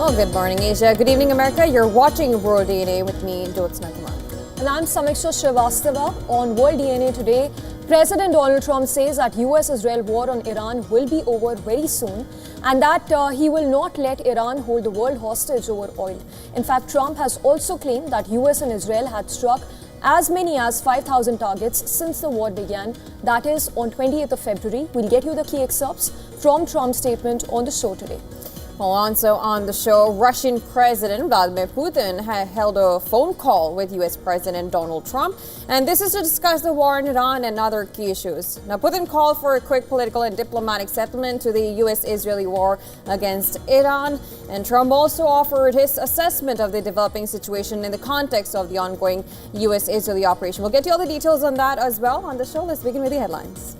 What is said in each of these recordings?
Well, good morning, Asia. Good evening, America. You're watching World DNA with me, Jyotsna Kumar. And I'm Samiksha Srivastava. On World DNA today, President Donald Trump says that US-Israel war on Iran will be over very soon and that he will not let Iran hold the world hostage over oil. In fact, Trump has also claimed that US and Israel had struck as many as 5,000 targets since the war began. That is on 20th of February. We'll get you the key excerpts from Trump's statement on the show today. Well, also on the show, Russian President Vladimir Putin held a phone call with U.S. President Donald Trump, and this is to discuss the war in Iran and other key issues. Now, Putin called for a quick political and diplomatic settlement to the U.S.-Israeli war against Iran, and Trump also offered his assessment of the developing situation in the context of the ongoing U.S.-Israeli operation. We'll get you all the details on that as well on the show. Let's begin with the headlines.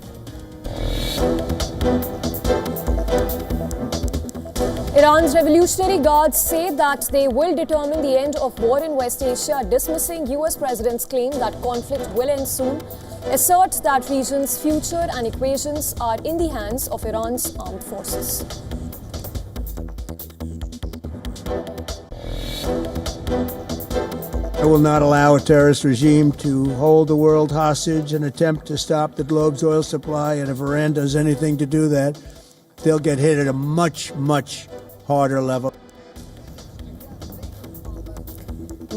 Iran's Revolutionary Guards say that they will determine the end of war in West Asia, dismissing US President's claim that conflict will end soon, assert that region's future and equations are in the hands of Iran's armed forces. I will not allow a terrorist regime to hold the world hostage and attempt to stop the globe's oil supply, and if Iran does anything to do that, they'll get hit at a much harder level.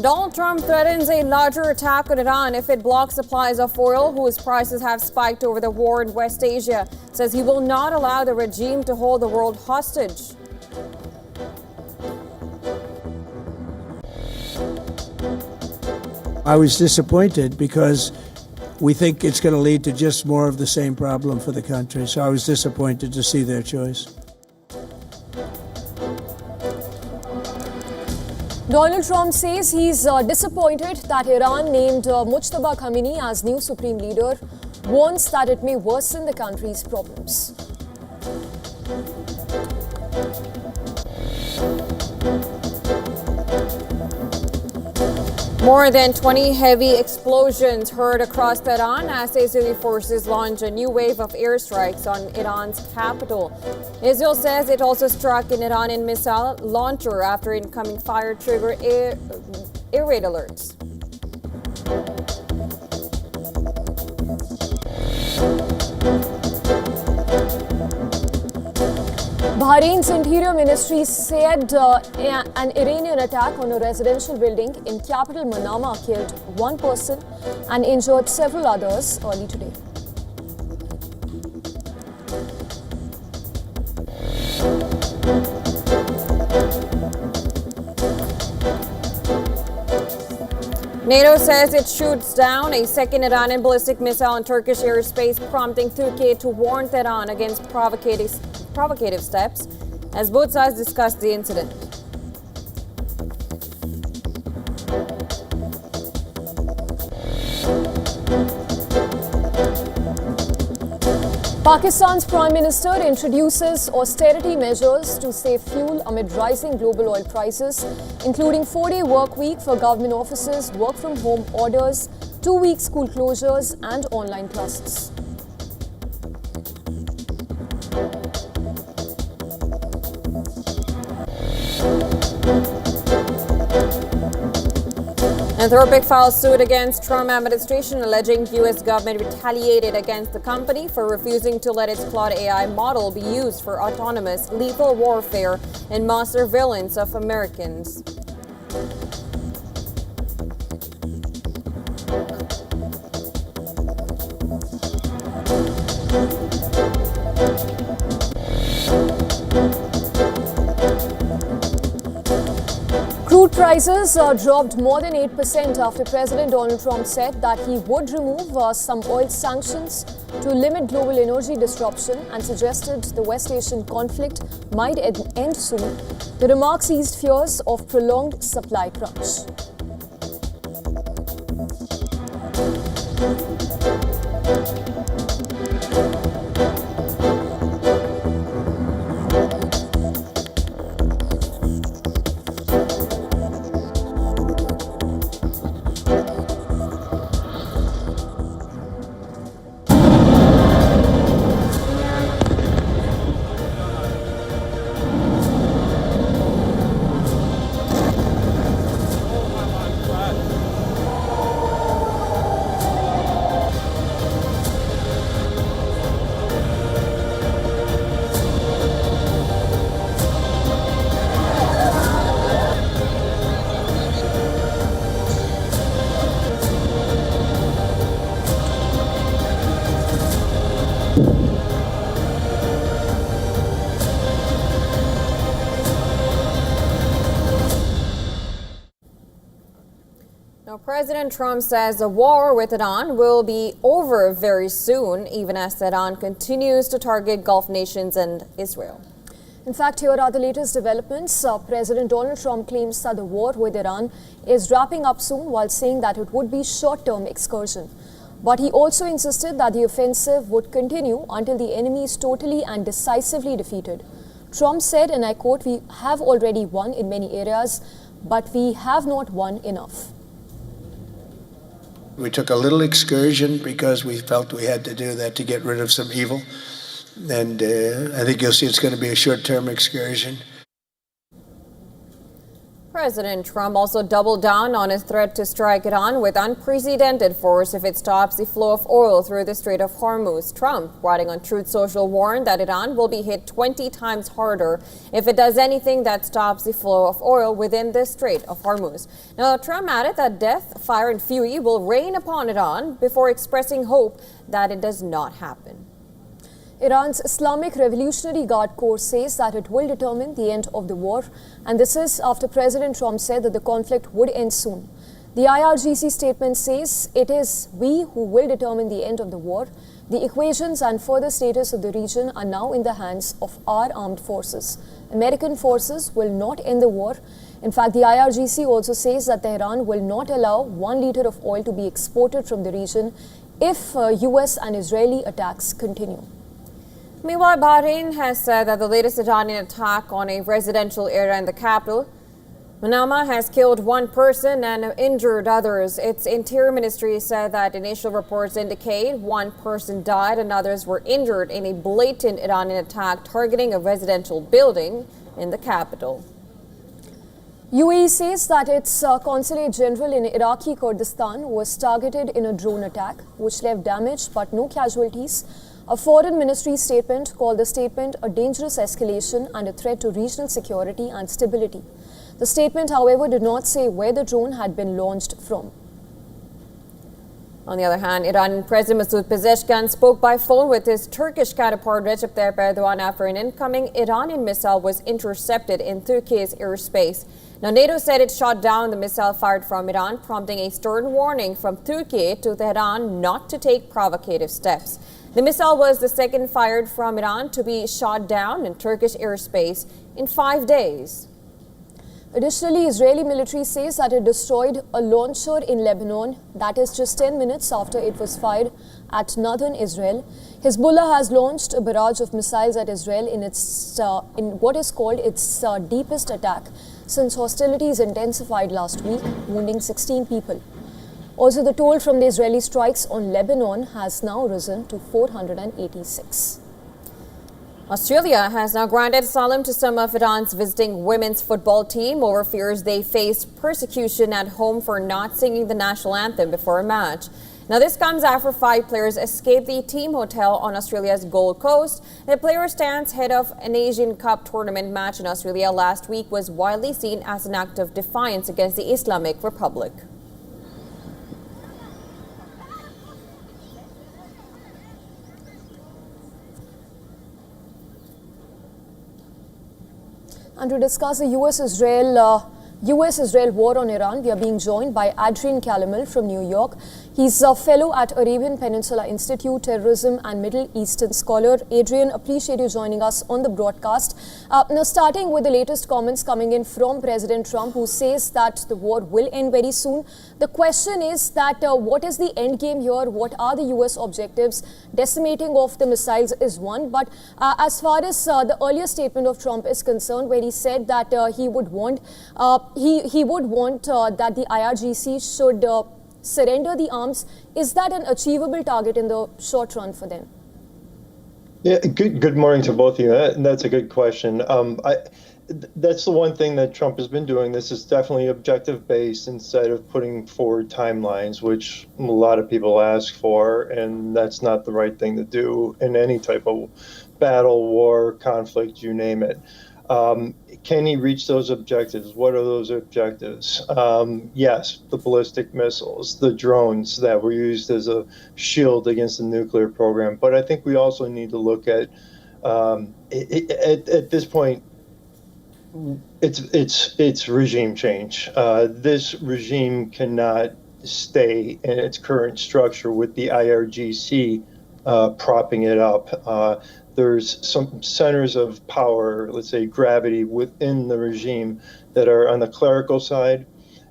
Donald Trump threatens a larger attack on Iran if it blocks supplies of oil, whose prices have spiked over the war in West Asia. Says he will not allow the regime to hold the world hostage. I was disappointed because we think it's going to lead to just more of the same problem for the country. So I was disappointed to see their choice. Donald Trump says he's disappointed that Iran named Mujtaba Khamenei as new supreme leader, warns that it may worsen the country's problems. More than 20 heavy explosions heard across Tehran as Israeli forces launch a new wave of airstrikes on Iran's capital. Israel says it also struck an Iranian missile launcher after incoming fire triggered air raid alerts. Bahrain's Interior Ministry said an Iranian attack on a residential building in capital Manama killed one person and injured several others early today. NATO says it shoots down a second Iranian ballistic missile in Turkish airspace, prompting Turkey to warn Tehran against provocative steps as both sides discuss the incident. Pakistan's Prime Minister introduces austerity measures to save fuel amid rising global oil prices, including 4-day work week for government offices, work from home orders, 2-week school closures and online classes. Anthropic files suit against Trump administration, alleging U.S. government retaliated against the company for refusing to let its Claude AI model be used for autonomous, lethal warfare and mass surveillance of Americans. Crude prices dropped more than 8% after President Donald Trump said that he would remove some oil sanctions to limit global energy disruption and suggested the West Asian conflict might end soon. The remarks eased fears of prolonged supply crunch. President Trump says the war with Iran will be over very soon, even as Iran continues to target Gulf nations and Israel. In fact, here are the latest developments. President Donald Trump claims that the war with Iran is wrapping up soon, while saying that it would be short-term excursion. But he also insisted that the offensive would continue until the enemy is totally and decisively defeated. Trump said, and I quote, "We have already won in many areas, but we have not won enough." We took a little excursion because we felt we had to do that to get rid of some evil. And I think you'll see it's going to be a short-term excursion. President Trump also doubled down on his threat to strike Iran with unprecedented force if it stops the flow of oil through the Strait of Hormuz. Trump, writing on Truth Social, warned that Iran will be hit 20 times harder if it does anything that stops the flow of oil within the Strait of Hormuz. Now, Trump added that death, fire, and fury will rain upon Iran before expressing hope that it does not happen. Iran's Islamic Revolutionary Guard Corps says that it will determine the end of the war, and this is after President Trump said that the conflict would end soon. The IRGC statement says it is we who will determine the end of the war. The equations and further status of the region are now in the hands of our armed forces. American forces will not end the war. In fact, the IRGC also says that Tehran will not allow 1 liter of oil to be exported from the region if US and Israeli attacks continue. Meanwhile, Bahrain has said that the latest Iranian attack on a residential area in the capital, Manama, has killed 1 person and injured others. Its interior ministry said that initial reports indicate 1 person died and others were injured in a blatant Iranian attack targeting a residential building in the capital. UAE says that its consulate general in Iraqi Kurdistan was targeted in a drone attack, which left damage but no casualties. A foreign ministry statement called the statement a dangerous escalation and a threat to regional security and stability. The statement, however, did not say where the drone had been launched from. On the other hand, Iranian President Masoud Pezeshkian spoke by phone with his Turkish counterpart Recep Tayyip Erdogan after an incoming Iranian missile was intercepted in Turkey's airspace. Now, NATO said it shot down the missile fired from Iran, prompting a stern warning from Turkey to Tehran not to take provocative steps. The missile was the second fired from Iran to be shot down in Turkish airspace in 5 days. Additionally, Israeli military says that it destroyed a launcher in Lebanon, that is just 10 minutes after it was fired at northern Israel. Hezbollah has launched a barrage of missiles at Israel in what is called its deepest attack since hostilities intensified last week, wounding 16 people. Also, the toll from the Israeli strikes on Lebanon has now risen to 486. Australia has now granted asylum to some of Iran's visiting women's football team over fears they face persecution at home for not singing the national anthem before a match. Now, this comes after 5 players escaped the team hotel on Australia's Gold Coast. The players' stance ahead of an Asian Cup tournament match in Australia last week was widely seen as an act of defiance against the Islamic Republic. And to discuss the US-Israel war on Iran, we are being joined by Adrian Calamel from New York. He's a fellow at Arabian Peninsula Institute, terrorism and Middle Eastern scholar. Adrian, appreciate you joining us on the broadcast. Now, starting with the latest comments coming in from President Trump, who says that the war will end very soon. The question is that what is the end game here? What are the US objectives? Decimating of the missiles is one, but as far as the earlier statement of Trump is concerned, where he said that he would want that the IRGC should surrender the arms, is that an achievable target in the short run for them? Yeah, good morning to both of you. That's a good question. That's the one thing that Trump has been doing. This is definitely objective based instead of putting forward timelines, which a lot of people ask for, and that's not the right thing to do in any type of battle, war, conflict, you name it. Can he reach those objectives? What are those objectives? Yes, the ballistic missiles, the drones that were used as a shield against the nuclear program. But I think we also need to look at this point, it's regime change. This regime cannot stay in its current structure with the IRGC propping it up. There's some centers of power, let's say gravity, within the regime that are on the clerical side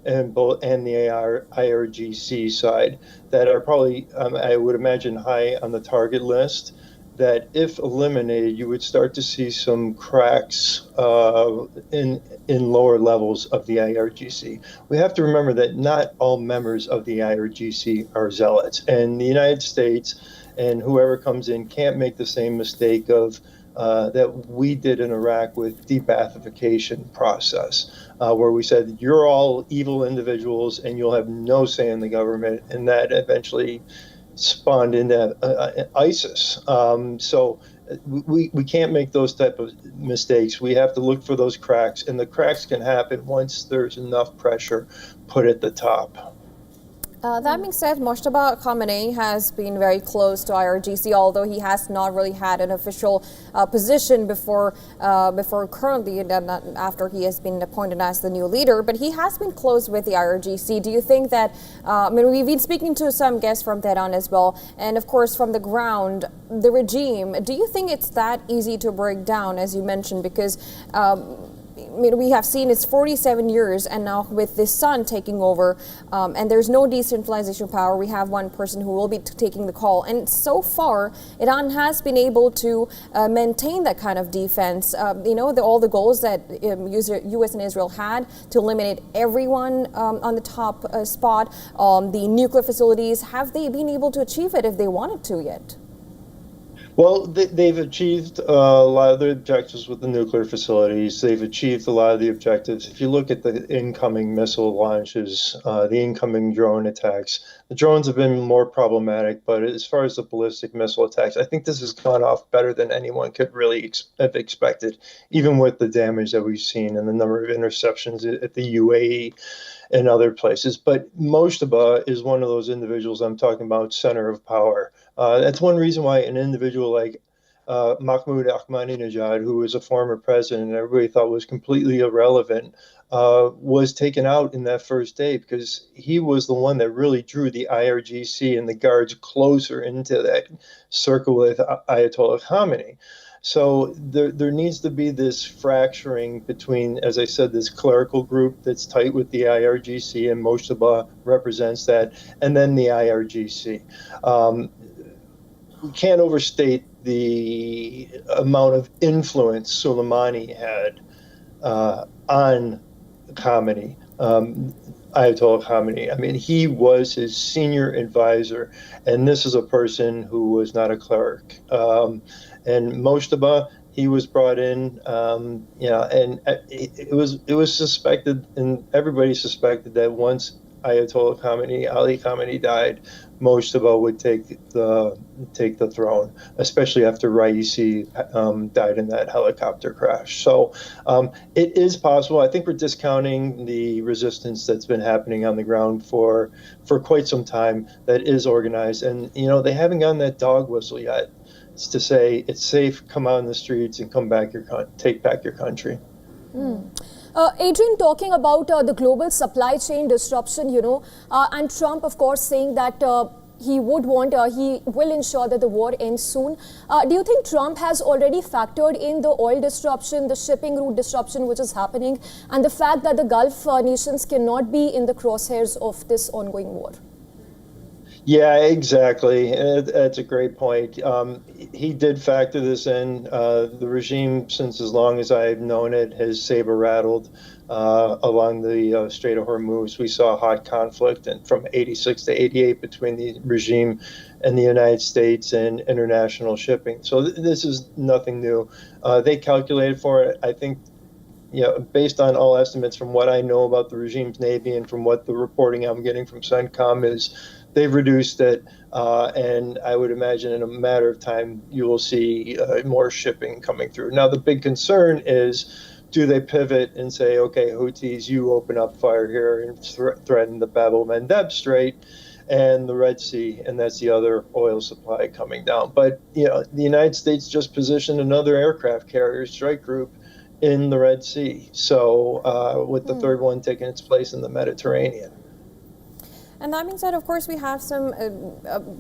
and the IRGC side that are probably, I would imagine, high on the target list. That if eliminated, you would start to see some cracks in lower levels of the IRGC. We have to remember that not all members of the IRGC are zealots, and the United States and whoever comes in can't make the same mistake of that we did in Iraq with de-Baathification process, where we said you're all evil individuals and you'll have no say in the government, and that eventually spawned into ISIS. So we can't make those type of mistakes. We have to look for those cracks, and the cracks can happen once there's enough pressure put at the top. That being said, Mojtaba Khamenei has been very close to IRGC, although he has not really had an official position before currently, after he has been appointed as the new leader. But he has been close with the IRGC. Do you think that, we've been speaking to some guests from Tehran as well, and of course from the ground, the regime, do you think it's that easy to break down, as you mentioned, because we have seen it's 47 years, and now with this son taking over, and there's no decentralization power, we have one person who will be taking the call. And so far, Iran has been able to maintain that kind of defense. All the goals that U.S. and Israel had to eliminate everyone on the top spot, the nuclear facilities, have they been able to achieve it if they wanted to yet? Well, they've achieved a lot of the objectives with the nuclear facilities. They've achieved a lot of the objectives. If you look at the incoming missile launches, the incoming drone attacks, the drones have been more problematic. But as far as the ballistic missile attacks, I think this has gone off better than anyone could really have expected, even with the damage that we've seen and the number of interceptions at the UAE and other places. But Mojtaba is one of those individuals I'm talking about, center of power. That's one reason why an individual like Mahmoud Ahmadinejad, who was a former president and everybody thought was completely irrelevant, was taken out in that first day, because he was the one that really drew the IRGC and the guards closer into that circle with Ayatollah Khamenei. So there needs to be this fracturing between, as I said, this clerical group that's tight with the IRGC, and Mojtaba represents that, and then the IRGC. We can't overstate the amount of influence Soleimani had on Khamenei, Ayatollah Khamenei. I mean, he was his senior advisor, and this is a person who was not a cleric. And Mojtaba, he was brought in, and it was suspected, and everybody suspected that once Ayatollah Khamenei, Ali Khamenei died, Mojtaba would take the throne, especially after Raisi died in that helicopter crash. So it is possible. I think we're discounting the resistance that's been happening on the ground for quite some time that is organized, and they haven't gotten that dog whistle yet. It's to say it's safe, come out in the streets and take back your country. Adrian, talking about the global supply chain disruption, and Trump, of course, saying that he will ensure that the war ends soon. Do you think Trump has already factored in the oil disruption, the shipping route disruption which is happening, and the fact that the Gulf nations cannot be in the crosshairs of this ongoing war? Yeah, exactly. That's a great point. He did factor this in. The regime, since as long as I've known it, has saber-rattled along the Strait of Hormuz. We saw hot conflict from 86 to 88 between the regime and the United States and international shipping. So this is nothing new. They calculated for it. I think, based on all estimates from what I know about the regime's Navy and from what the reporting I'm getting from CENTCOM is, they've reduced it, and I would imagine in a matter of time you will see more shipping coming through. Now, the big concern is, do they pivot and say, okay, Houthis, you open up fire here and threaten the Bab el-Mandeb Strait and the Red Sea, and that's the other oil supply coming down. But the United States just positioned another aircraft carrier strike group in the Red Sea, so with the third one taking its place in the Mediterranean. And that being said, of course, we have some,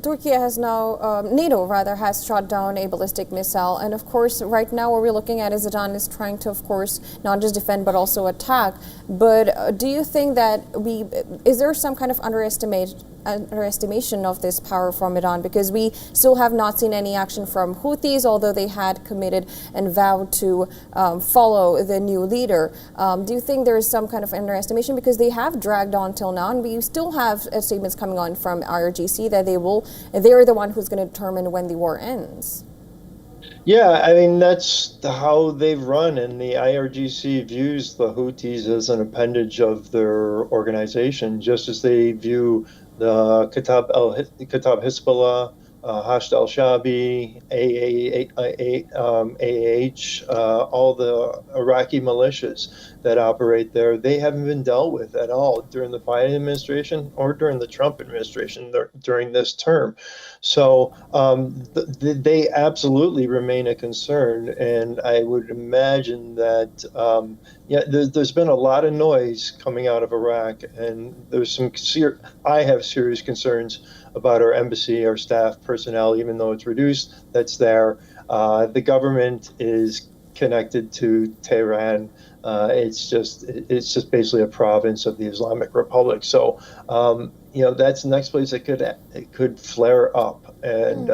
Turkey has now, NATO rather, has shot down a ballistic missile. And of course, right now what we're looking at is Iran is trying to, of course, not just defend, but also attack. But do you think that is there some kind of underestimation of this power from Iran? Because we still have not seen any action from Houthis, although they had committed and vowed to follow the new leader. Do you think there is some kind of underestimation? Because they have dragged on till now, and we still have statements coming on from IRGC that they're the one who's going to determine when the war ends. Yeah, I mean, that's how they've run, and the IRGC views the Houthis as an appendage of their organization, just as they view the Kataib Hezbollah, Hashd al-Shabi, all the Iraqi militias that operate there. They haven't been dealt with at all during the Biden administration or during the Trump administration during this term. So they absolutely remain a concern, and I would imagine that there's been a lot of noise coming out of Iraq, and there's I have serious concerns about our embassy, our staff personnel, even though it's reduced, that's there. The government is connected to Tehran. It's just basically a province of the Islamic Republic. So, that's the next place it could flare up. And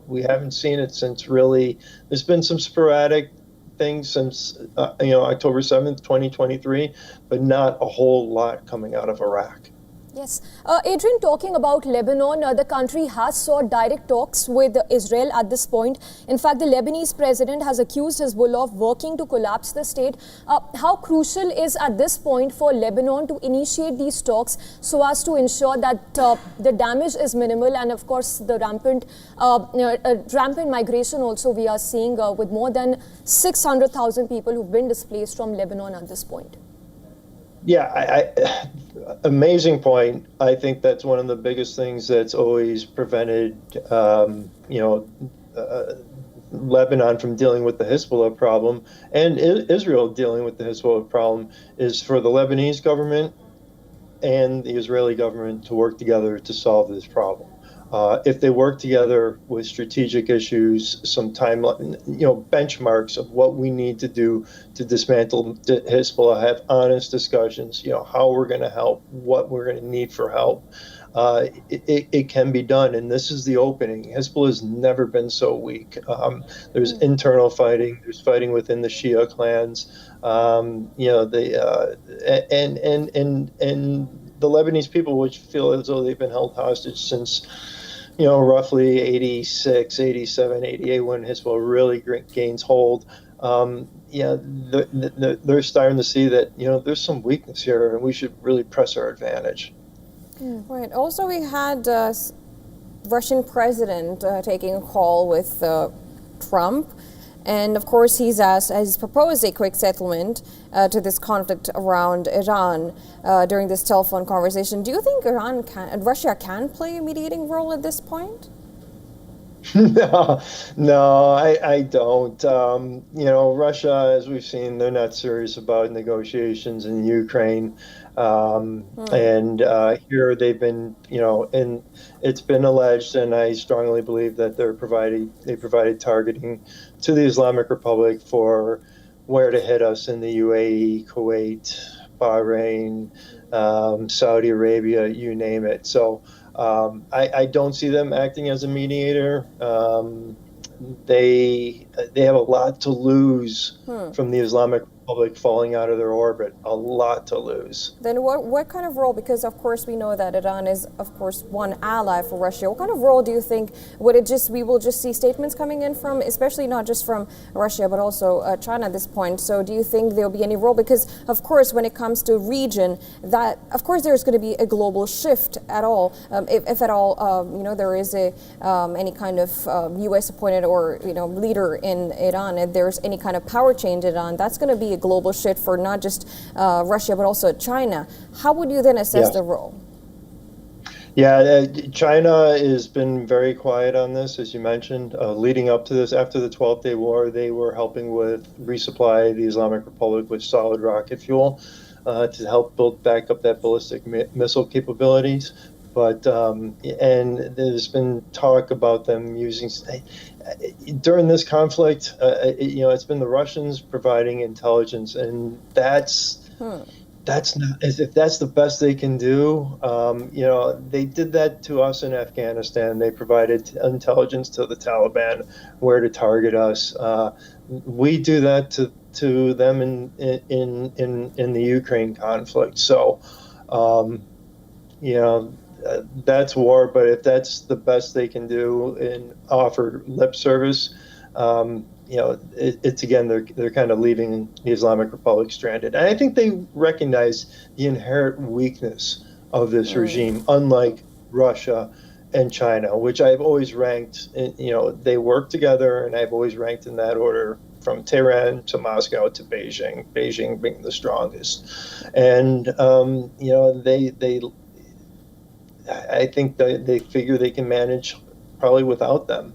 we haven't seen it since really, there's been some sporadic things since, October 7th, 2023, but not a whole lot coming out of Iraq. Yes. Adrian, talking about Lebanon, the country has sought direct talks with Israel at this point. In fact, the Lebanese president has accused Hezbollah of working to collapse the state. How crucial is at this point for Lebanon to initiate these talks so as to ensure that the damage is minimal, and of course the rampant migration also we are seeing with more than 600,000 people who've been displaced from Lebanon at this point? Yeah, amazing point. I think that's one of the biggest things that's always prevented, Lebanon from dealing with the Hezbollah problem, and Israel dealing with the Hezbollah problem, is for the Lebanese government and the Israeli government to work together to solve this problem. If they work together with strategic issues, some timeline, benchmarks of what we need to do to dismantle Hezbollah, have honest discussions, how we're going to help, what we're going to need for help, it can be done. And this is the opening. Hezbollah has never been so weak. There's internal fighting. There's fighting within the Shia clans. And the Lebanese people, which feel as though they've been held hostage since, roughly 86, 87, 88, when Hezbollah really gains hold. They're starting to see that, there's some weakness here, and we should really press our advantage. Right. Also, we had Russian president taking a call with Trump. And of course, he's proposed a quick settlement to this conflict around Iran during this telephone conversation. Do you think Russia can play a mediating role at this point? No, I don't. Russia, as we've seen, they're not serious about negotiations in Ukraine. And here they've been, and it's been alleged, and I strongly believe that they provided targeting to the Islamic Republic for where to hit us in the UAE, Kuwait, Bahrain, Saudi Arabia, you name it. So I don't see them acting as a mediator. They have a lot to lose from the Islamic Republic falling out of their orbit. A lot to lose. Then what kind of role, because of course we know that Iran is of course one ally for Russia, what kind of role do you think we will just see statements coming in from, especially not just from Russia but also China at this point? So do you think there'll be any role? Because of course when it comes to region, that of course there's going to be a global shift at all, if at all there is any kind of U.S. appointed or leader in Iran, if there's any kind of power change in Iran, that's going to be a global shift for not just Russia but also China. How would you then assess the role? Yeah, China has been very quiet on this, as you mentioned. Leading up to this, after the 12-day war, they were helping with resupply the Islamic Republic with solid rocket fuel to help build back up that ballistic missile capabilities. But and there's been talk about them using during this conflict. It's been the Russians providing intelligence, and that's not, if that's the best they can do. They did that to us in Afghanistan. They provided intelligence to the Taliban where to target us. We do that to them in the Ukraine conflict. So, that's war. But if that's the best they can do and offer lip service, it's again, they're kind of leaving the Islamic Republic stranded. And I think they recognize the inherent weakness of this regime, unlike Russia and China, which I've always ranked. They work together, and I've always ranked in that order, from Tehran to Moscow to Beijing. Beijing being the strongest, and I think they figure they can manage probably without them.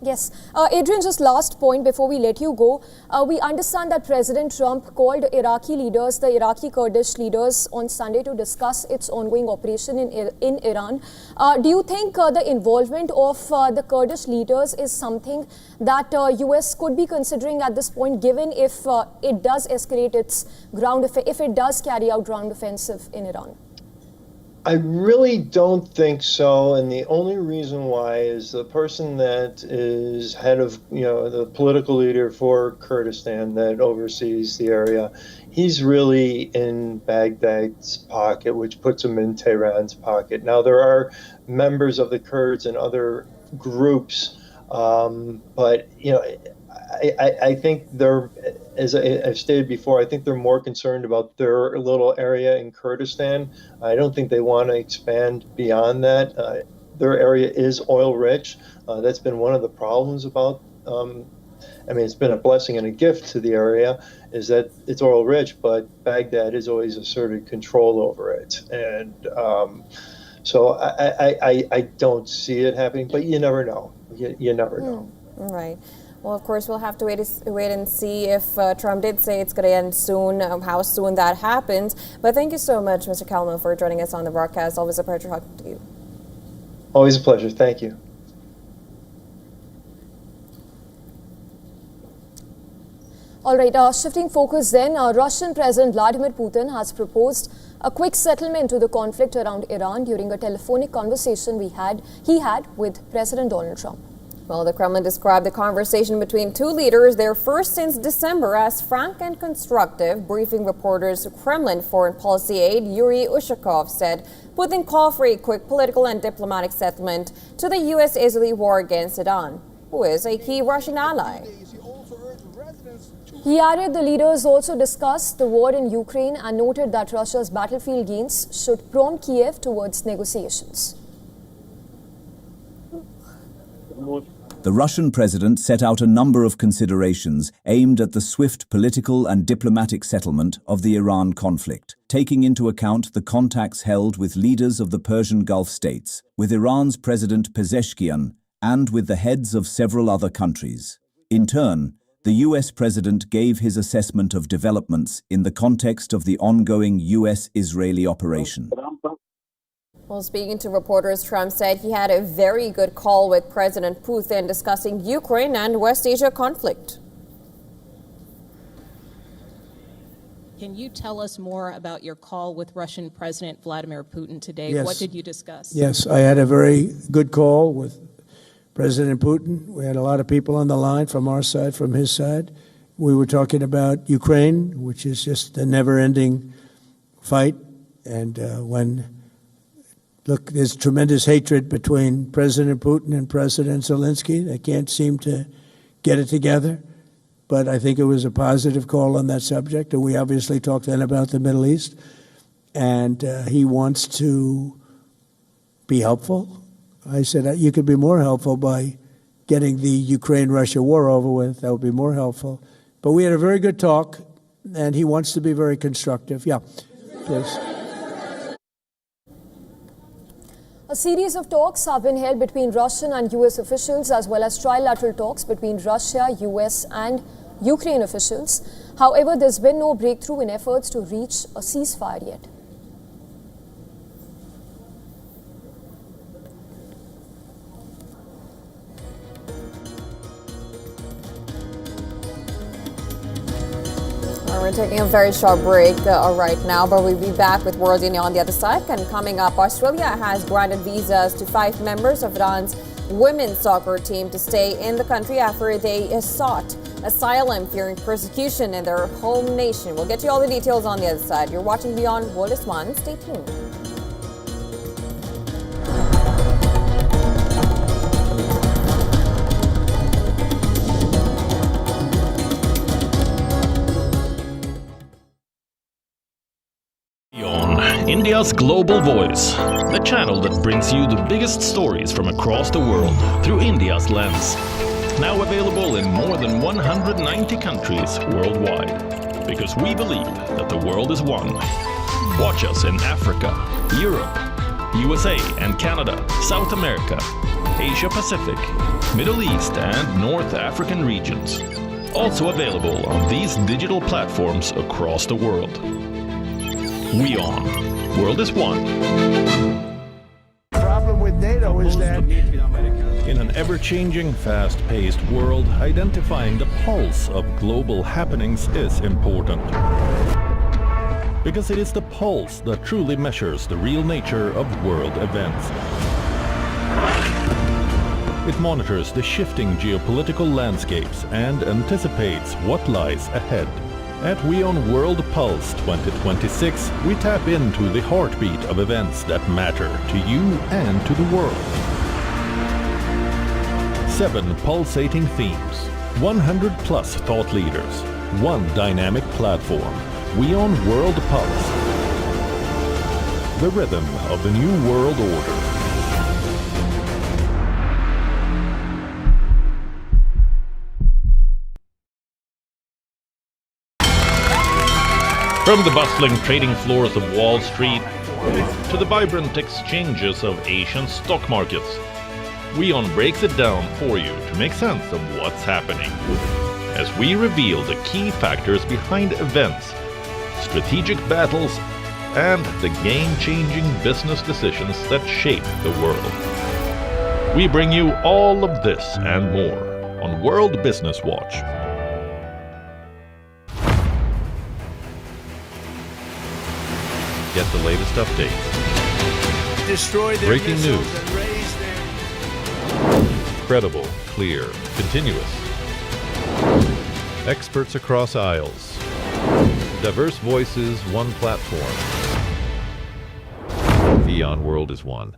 Yes. Adrian, just last point before we let you go. We understand that President Trump called Iraqi leaders, the Iraqi Kurdish leaders, on Sunday to discuss its ongoing operation in Iran. Do you think the involvement of the Kurdish leaders is something that U.S. could be considering at this point, given if it does escalate its if it does carry out ground offensive in Iran? I really don't think so, and the only reason why is the person that is head of, the political leader for Kurdistan that oversees the area, he's really in Baghdad's pocket, which puts him in Tehran's pocket. Now, there are members of the Kurds and other groups, but, I think they're, as I've stated before, I think they're more concerned about their little area in Kurdistan. I don't think they want to expand beyond that. Their area is oil rich. That's been one of the problems about, it's been a blessing and a gift to the area, is that it's oil rich, but Baghdad has always asserted control over it. And so I don't see it happening, but you never know. You never know. Right. Well, of course, we'll have to wait and see if Trump did say it's going to end soon, how soon that happens. But thank you so much, Mr. Kalman, for joining us on the broadcast. Always a pleasure talking to you. Always a pleasure. Thank you. All right, shifting focus then, Russian President Vladimir Putin has proposed a quick settlement to the conflict around Iran during a telephonic conversation he had with President Donald Trump. Well, the Kremlin described the conversation between two leaders, their first since December, as frank and constructive. Briefing reporters, Kremlin foreign policy aide Yuri Ushakov said Putin called for a quick political and diplomatic settlement to the U.S.-Israeli war against Iran, who is a key Russian ally. He added the leaders also discussed the war in Ukraine and noted that Russia's battlefield gains should prompt Kiev towards negotiations. The Russian president set out a number of considerations aimed at the swift political and diplomatic settlement of the Iran conflict, taking into account the contacts held with leaders of the Persian Gulf states, with Iran's President Pezeshkian, and with the heads of several other countries. In turn, the U.S. president gave his assessment of developments in the context of the ongoing U.S.-Israeli operation. Well, speaking to reporters, Trump said he had a very good call with President Putin discussing Ukraine and West Asia conflict. Can you tell us more about your call with Russian President Vladimir Putin today? Yes. What did you discuss? Yes, I had a very good call with President Putin. We had a lot of people on the line from our side, from his side. We were talking about Ukraine, which is just a never-ending fight. And look, there's tremendous hatred between President Putin and President Zelensky. They can't seem to get it together. But I think it was a positive call on that subject. And we obviously talked then about the Middle East. And he wants to be helpful. I said, you could be more helpful by getting the Ukraine-Russia war over with. That would be more helpful. But we had a very good talk, and he wants to be very constructive. Yeah, please. A series of talks have been held between Russian and U.S. officials, as well as trilateral talks between Russia, U.S. and Ukraine officials. However, there's been no breakthrough in efforts to reach a ceasefire yet. We're taking a very short break right now, but we'll be back with World DNA on the other side. And coming up, Australia has granted visas to 5 members of Iran's women's soccer team to stay in the country after they sought asylum fearing persecution in their home nation. We'll get you all the details on the other side. You're watching Beyond World is One. Stay tuned. WION, India's global voice, the channel that brings you the biggest stories from across the world through India's lens. Now available in more than 190 countries worldwide, because we believe that the world is one. Watch us in Africa, Europe, USA and Canada, South America, Asia Pacific, Middle East and North African regions. Also available on these digital platforms across the world. WION, World is One. The problem with NATO is that In an ever-changing, fast-paced world, identifying the pulse of global happenings is important. Because it is the pulse that truly measures the real nature of world events. It monitors the shifting geopolitical landscapes and anticipates what lies ahead. At WION World Pulse 2026, we tap into the heartbeat of events that matter to you and to the world. 7 pulsating themes, 100 plus thought leaders, 1 dynamic platform, WION World Pulse. The rhythm of the new world order. From the bustling trading floors of Wall Street to the vibrant exchanges of Asian stock markets, WION breaks it down for you to make sense of what's happening, as we reveal the key factors behind events, strategic battles, and the game-changing business decisions that shape the world. We bring you all of this and more on World Business Watch. Get the latest updates. destroy their Breaking missiles news. and raise their Credible, clear, continuous. Experts across aisles. Diverse voices, one platform. WION World is One.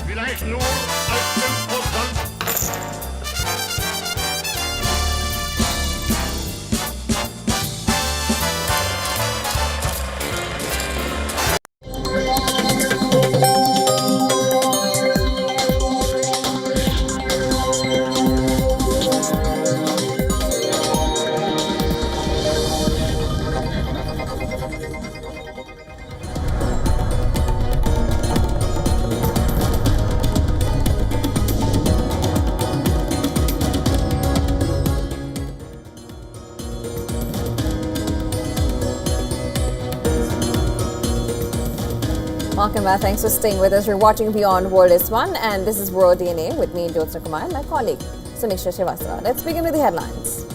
Vielleicht nur als Imposant. Welcome back. Thanks for staying with us. You're watching Beyond World is One, and this is World DNA with me, Jyotsna Kumar, and my colleague, Samiksha Srivastava. Let's begin with the headlines.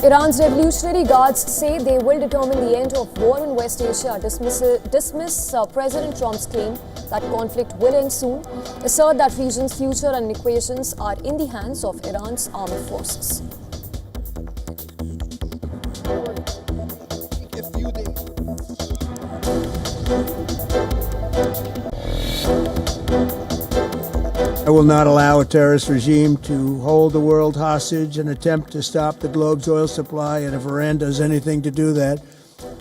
Iran's Revolutionary Guards say they will determine the end of war in West Asia, dismiss President Trump's claim that conflict will end soon, assert that region's future and equations are in the hands of Iran's armed forces. I will not allow a terrorist regime to hold the world hostage and attempt to stop the globe's oil supply. And if Iran does anything to do that,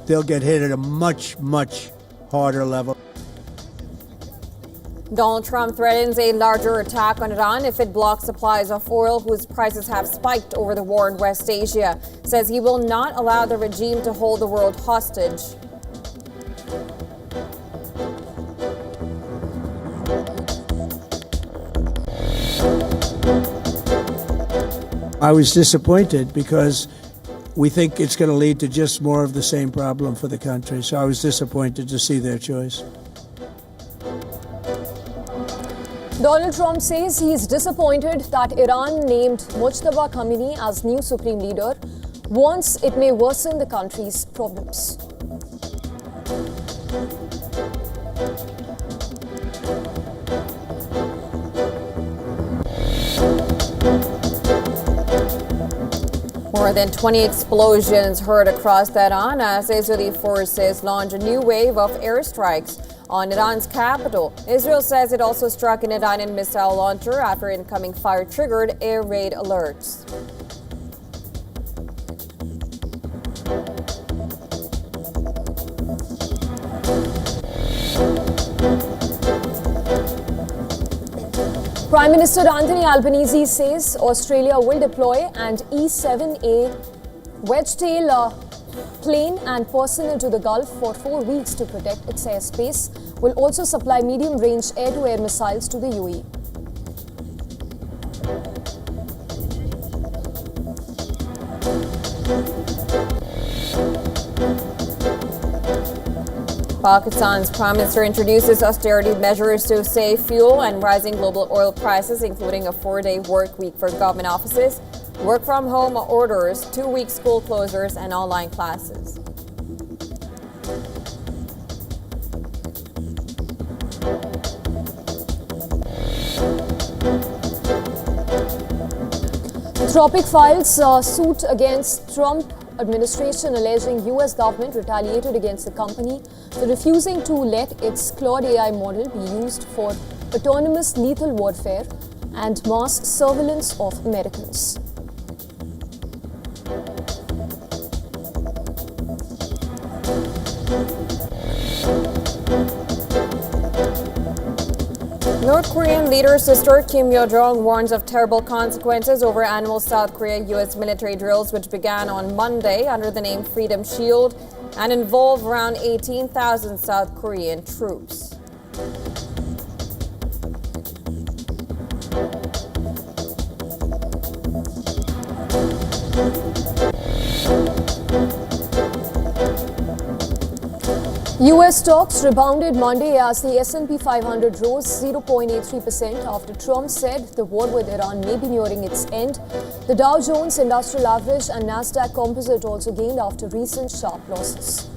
they'll get hit at a much, much harder level. Donald Trump threatens a larger attack on Iran if it blocks supplies of oil whose prices have spiked over the war in West Asia. Says he will not allow the regime to hold the world hostage. I was disappointed because we think it's going to lead to just more of the same problem for the country. So I was disappointed to see their choice. Donald Trump says he is disappointed that Iran named Mujtaba Khamenei as new supreme leader, warns it may worsen the country's problems. More than 20 explosions heard across Tehran as Israeli forces launch a new wave of airstrikes on Iran's capital. Israel says it also struck an Iranian missile launcher after incoming fire triggered air raid alerts. Prime Minister Anthony Albanese says Australia will deploy an E-7A wedge-tail plane and personnel to the Gulf for 4 weeks to protect its airspace. Will also supply medium-range air-to-air missiles to the UAE. Pakistan's Prime Minister introduces austerity measures to save fuel and rising global oil prices, including a 4-day work week for government offices, work from home orders, 2-week school closures, and online classes. Tropic files suit against Trump administration alleging US government retaliated against the company for refusing to let its Claude AI model be used for autonomous lethal warfare and mass surveillance of Americans. North Korean leader's sister Kim Yo-jong warns of terrible consequences over annual South Korea-U.S. military drills which began on Monday under the name Freedom Shield and involve around 18,000 South Korean troops. US stocks rebounded Monday as the S&P 500 rose 0.83% after Trump said the war with Iran may be nearing its end. The Dow Jones Industrial Average and Nasdaq Composite also gained after recent sharp losses.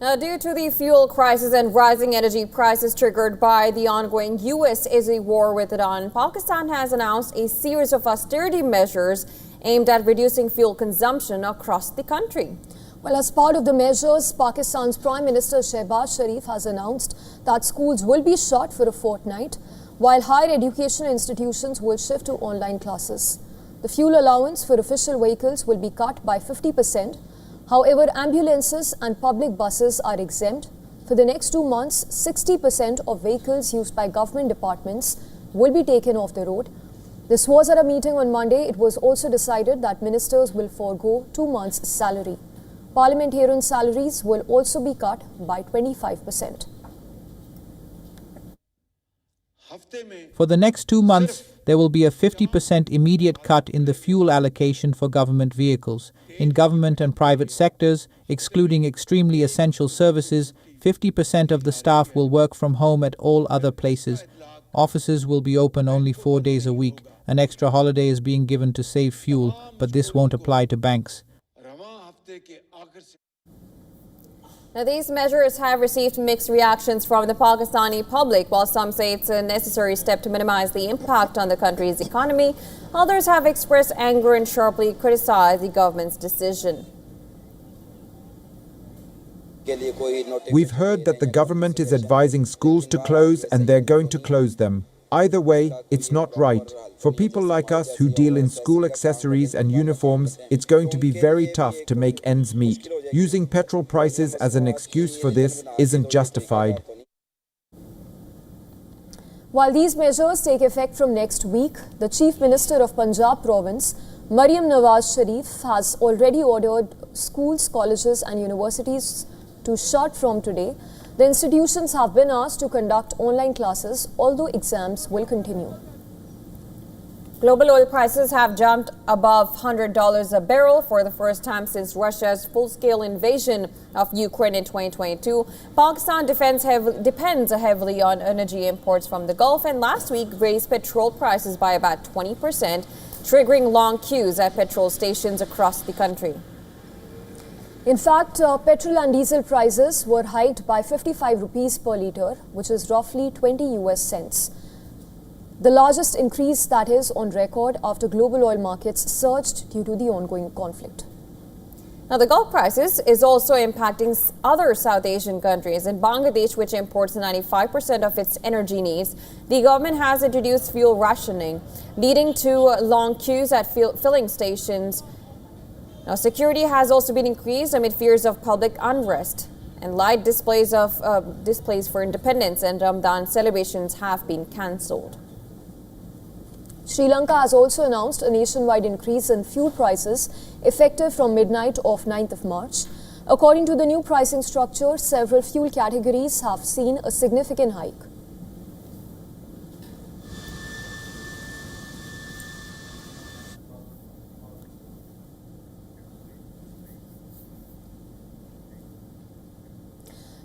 Now, due to the fuel crisis and rising energy prices triggered by the ongoing U.S.-Israel war with Iran, Pakistan has announced a series of austerity measures aimed at reducing fuel consumption across the country. Well, as part of the measures, Pakistan's Prime Minister Shehbaz Sharif has announced that schools will be shut for a fortnight, while higher education institutions will shift to online classes. The fuel allowance for official vehicles will be cut by 50%. However, ambulances and public buses are exempt. For the next 2 months, 60% of vehicles used by government departments will be taken off the road. This was at a meeting on Monday. It was also decided that ministers will forego 2 months' salary. Parliamentarian salaries will also be cut by 25%. For the next 2 months, there will be a 50% immediate cut in the fuel allocation for government vehicles. In government and private sectors, excluding extremely essential services, 50% of the staff will work from home at all other places. Offices will be open only 4 days a week. An extra holiday is being given to save fuel, but this won't apply to banks. Now, these measures have received mixed reactions from the Pakistani public. While some say it's a necessary step to minimize the impact on the country's economy, others have expressed anger and sharply criticized the government's decision. We've heard that the government is advising schools to close and they're going to close them. Either way, it's not right. For people like us who deal in school accessories and uniforms, it's going to be very tough to make ends meet. Using petrol prices as an excuse for this isn't justified. While these measures take effect from next week, the Chief Minister of Punjab Province, Maryam Nawaz Sharif, has already ordered schools, colleges and universities to shut from today. The institutions have been asked to conduct online classes, although exams will continue. Global oil prices have jumped above $100 a barrel for the first time since Russia's full-scale invasion of Ukraine in 2022. Pakistan depends heavily on energy imports from the Gulf, and last week raised petrol prices by about 20%, triggering long queues at petrol stations across the country. In fact, petrol and diesel prices were hiked by 55 rupees per litre, which is roughly 20 US cents. The largest increase that is on record after global oil markets surged due to the ongoing conflict. Now, the Gulf crisis is also impacting other South Asian countries. In Bangladesh, which imports 95% of its energy needs, the government has introduced fuel rationing, leading to long queues at filling stations. Now, security has also been increased amid fears of public unrest, and light displays for independence and Ramadan celebrations have been cancelled. Sri Lanka has also announced a nationwide increase in fuel prices effective from midnight of 9th of March. According to the new pricing structure, several fuel categories have seen a significant hike.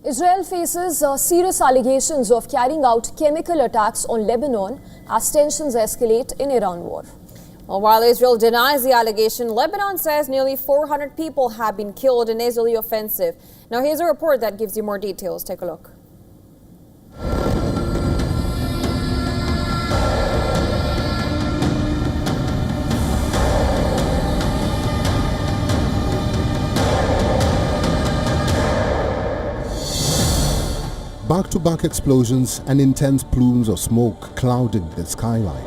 Israel faces serious allegations of carrying out chemical attacks on Lebanon as tensions escalate in Iran war. Well, while Israel denies the allegation, Lebanon says nearly 400 people have been killed in Israeli offensive. Now, here's a report that gives you more details. Take a look. Back-to-back explosions and intense plumes of smoke clouded the skyline.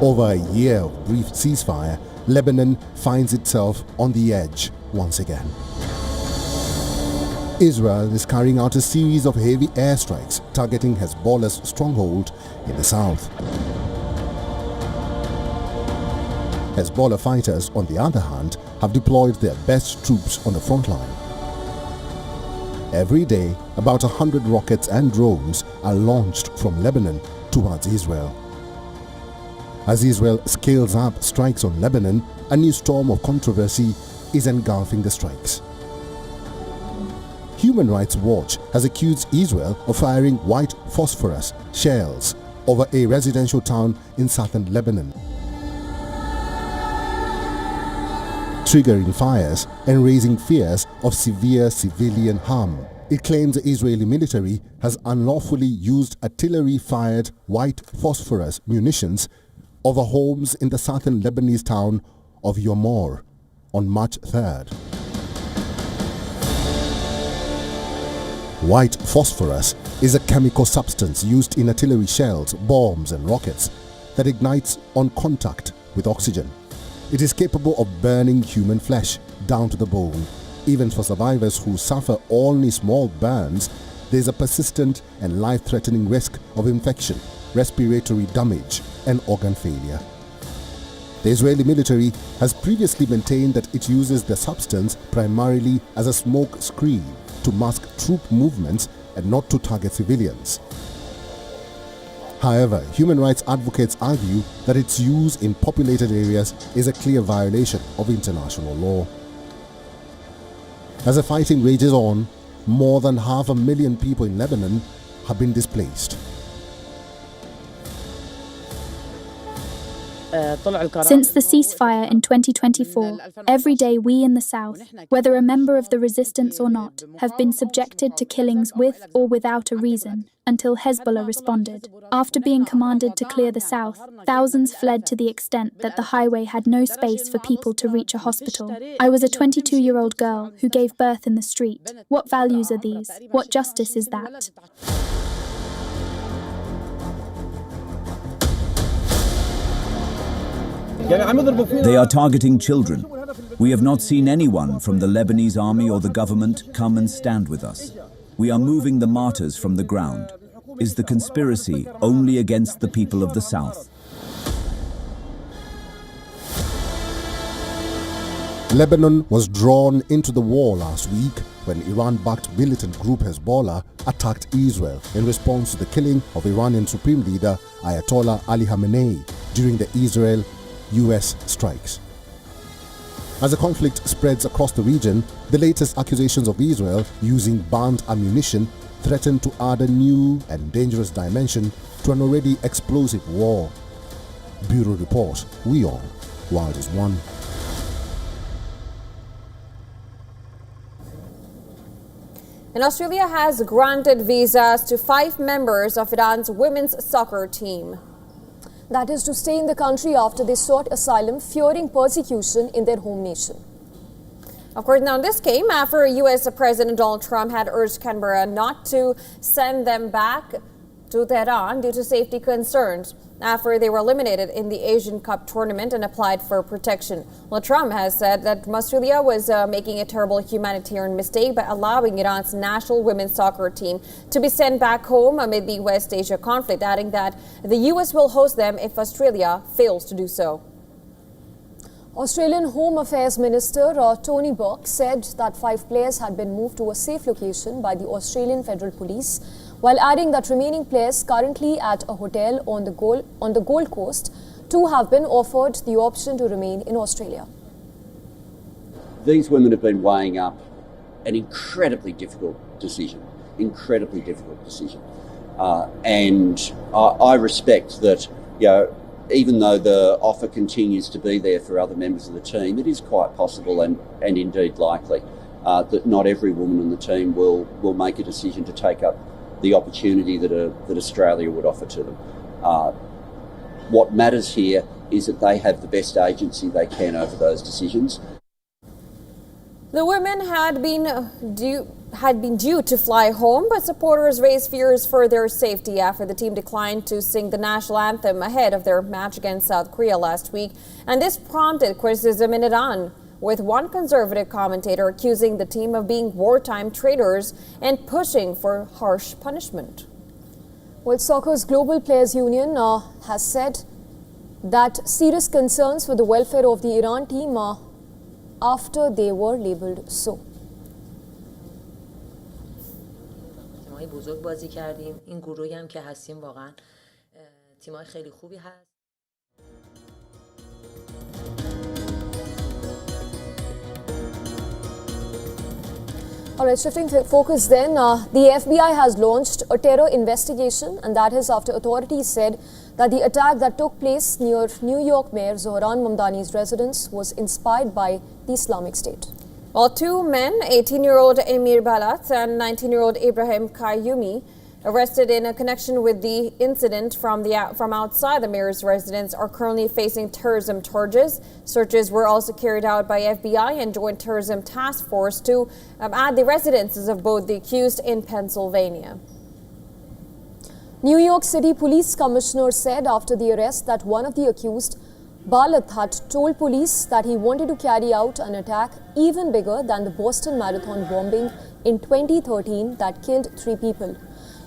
Over a year of brief ceasefire, Lebanon finds itself on the edge once again. Israel is carrying out a series of heavy airstrikes targeting Hezbollah's stronghold in the south. Hezbollah fighters, on the other hand, have deployed their best troops on the front line. Every day, about 100 rockets and drones are launched from Lebanon towards Israel. As Israel scales up strikes on Lebanon, a new storm of controversy is engulfing the strikes. Human Rights Watch has accused Israel of firing white phosphorus shells over a residential town in southern Lebanon, triggering fires and raising fears of severe civilian harm. It claims the Israeli military has unlawfully used artillery-fired white phosphorus munitions over homes in the southern Lebanese town of Yomor on March 3rd. White phosphorus is a chemical substance used in artillery shells, bombs and rockets that ignites on contact with oxygen. It is capable of burning human flesh down to the bone. Even for survivors who suffer only small burns, there is a persistent and life-threatening risk of infection, respiratory damage and organ failure. The Israeli military has previously maintained that it uses the substance primarily as a smoke screen to mask troop movements and not to target civilians. However, human rights advocates argue that its use in populated areas is a clear violation of international law. As the fighting rages on, more than 500,000 people in Lebanon have been displaced. Since the ceasefire in 2024, every day we in the south, whether a member of the resistance or not, have been subjected to killings with or without a reason, until Hezbollah responded. After being commanded to clear the south, thousands fled to the extent that the highway had no space for people to reach a hospital. I was a 22-year-old girl who gave birth in the street. What values are these? What justice is that? They are targeting children. We have not seen anyone from the Lebanese army or the government come and stand with us. We are moving the martyrs from the ground. Is the conspiracy only against the people of the south? Lebanon was drawn into the war last week when Iran-backed militant group Hezbollah attacked Israel in response to the killing of Iranian Supreme Leader Ayatollah Ali Khamenei during the Israel-US strikes. As the conflict spreads across the region, the latest accusations of Israel using banned ammunition threaten to add a new and dangerous dimension to an already explosive war. Bureau Report, WION, World is One. And Australia has granted visas to 5 members of Iran's women's soccer team. That is to stay in the country after they sought asylum, fearing persecution in their home nation. Of course, now this came after U.S. President Donald Trump had urged Canberra not to send them back to Tehran due to safety concerns after they were eliminated in the Asian Cup tournament and applied for protection. Well, Trump has said that Australia was making a terrible humanitarian mistake by allowing Iran's national women's soccer team to be sent back home amid the West Asia conflict, adding that the U.S. will host them if Australia fails to do so. Australian Home Affairs Minister Tony Burke said that 5 players had been moved to a safe location by the Australian Federal Police, while adding that remaining players currently at a hotel on the Gold Coast, 2 have been offered the option to remain in Australia. These women have been weighing up an incredibly difficult decision. And I respect that, even though the offer continues to be there for other members of the team, it is quite possible and indeed likely that not every woman on the team will make a decision to take up the opportunity that Australia would offer to them. What matters here is that they have the best agency they can over those decisions. The women had been due to fly home, but supporters raised fears for their safety after the team declined to sing the national anthem ahead of their match against South Korea last week. And this prompted criticism in Iran, with one conservative commentator accusing the team of being wartime traitors and pushing for harsh punishment. Well, Soccer's Global Players Union has said that serious concerns for the welfare of the Iran team after they were labelled so. بزرگ بازی کردیم این گروهی هم که هستیم واقعا تیمای خیلی خوبی هست. All right, shifting focus then, the FBI has launched a terror investigation, and that is after authorities said that the attack that took place near New York Mayor Zohran Mamdani's residence was inspired by the Islamic State. Well, 2 men, 18-year-old Emir Balat and 19-year-old Ibrahim Kayyumi, arrested in a connection with the incident from outside the mayor's residence, are currently facing terrorism charges. Searches were also carried out by FBI and Joint Terrorism Task Force to add the residences of both the accused in Pennsylvania. New York City Police Commissioner said after the arrest that one of the accused, Balat, had told police that he wanted to carry out an attack even bigger than the Boston Marathon bombing in 2013 that killed 3 people.